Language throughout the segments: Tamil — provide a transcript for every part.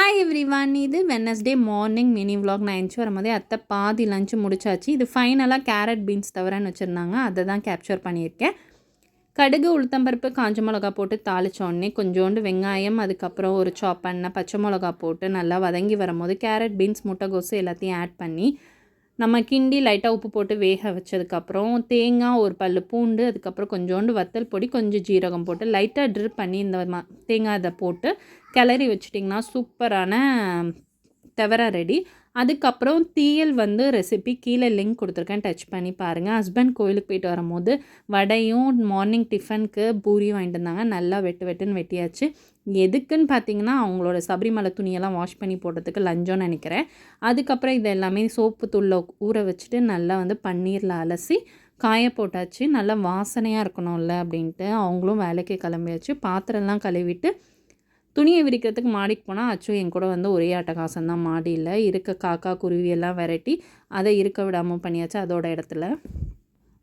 ஹாய் எவ்ரிவான், இது வெனஸ்டே மார்னிங் மினி விலாக். நான் எந்திச்சு வரும்போதே அத்தை பாதி லஞ்சு முடிச்சாச்சு. இது ஃபைனலாக கேரட் பீன்ஸ் தவிரன்னு வச்சுருந்தாங்க, அதை தான் கேப்சர் பண்ணியிருக்கேன். கடுகு, உளுத்தம்பருப்பு, காஞ்ச மிளகா போட்டு தாளித்தோடனே கொஞ்சோண்டு வெங்காயம், அதுக்கப்புறம் ஒரு சாப் பண்ண பச்சை மிளகா போட்டு நல்லா வதங்கி வரும்போது கேரட் பீன்ஸ் முட்டைகோசு எல்லாத்தையும் ஆட் பண்ணி நம்ம கிண்டி லைட்டாக உப்பு போட்டு வேக வச்சதுக்கப்புறம் தேங்காய் ஒரு பல் பூண்டு, அதுக்கப்புறம் கொஞ்சோண்டு வத்தல் பொடி, கொஞ்சம் ஜீரகம் போட்டு லைட்டாக ட்ரிப் பண்ணி இந்த தேங்காய் இதை போட்டு கிளறி வச்சிட்டிங்கன்னா சூப்பரான தவிர ரெடி. அதுக்கப்புறம் தீயல் ரெசிபி கீழே லிங்க் கொடுத்துருக்கேன், டச் பண்ணி பாருங்கள். ஹஸ்பண்ட் கோயிலுக்கு போயிட்டு வரும்போது வடையும் மார்னிங் டிஃபனுக்கு பூரியும் வாங்கிட்டு வந்தாங்க. நல்லா வெட்டுன்னு வெட்டியாச்சு. எதுக்குன்னு பார்த்தீங்கன்னா அவங்களோட சபரிமலை துணியெல்லாம் வாஷ் பண்ணி போடுறதுக்கு லஞ்சம்னு நினைக்கிறேன். அதுக்கப்புறம் இது எல்லாமே சோப்பு தூளில் ஊற வச்சுட்டு நல்லா பன்னீரில் அலசி காய போட்டாச்சு. நல்லா வாசனையாக இருக்கணும்ல அப்படின்ட்டு அவங்களும் வேலைக்கு கிளம்பியாச்சு. பாத்திரம்லாம் கழுவிட்டு துணியை விரிக்கிறதுக்கு மாடிக்கு போனால் அச்சு என் கூட ஒரே அட்டகாசம் தான். மாடியில் இருக்க காக்கா குருவியெல்லாம் விரட்டி அதை இருக்க விடாமல் பண்ணியாச்சு. அதோட இடத்துல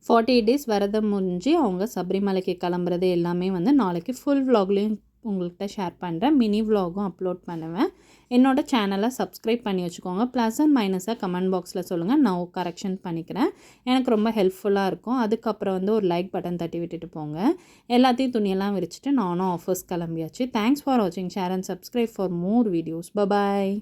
48 டேஸ் விரதம் முடிஞ்சு அவங்க சபரிமலைக்கு கிளம்புறது எல்லாமே நாளைக்கு ஃபுல் விலாக்லேயும் உங்கள்கிட்ட ஷேர் பண்ணுறேன். மினி விலாகும் அப்லோட் பண்ணுவேன். என்னோடய சேனலை சப்ஸ்கிரைப் பண்ணி வச்சுக்கோங்க. ப்ளஸ் அண்ட் மைனஸாக கமெண்ட் பாக்ஸில் சொல்லுங்கள், நான் கரெக்ஷன் பண்ணிக்கிறேன். எனக்கு ரொம்ப ஹெல்ப்ஃபுல்லாக இருக்கும். அதுக்கப்புறம் ஒரு லைக் பட்டன் தட்டி விட்டுட்டு போங்க. எல்லாத்தையும் துணியெல்லாம் விரிச்சிட்டு நானும் ஆஃபீஸ் கிளம்பியாச்சு. தேங்க்ஸ் ஃபார் வாட்சிங். Share and subscribe for more videos. Bye bye.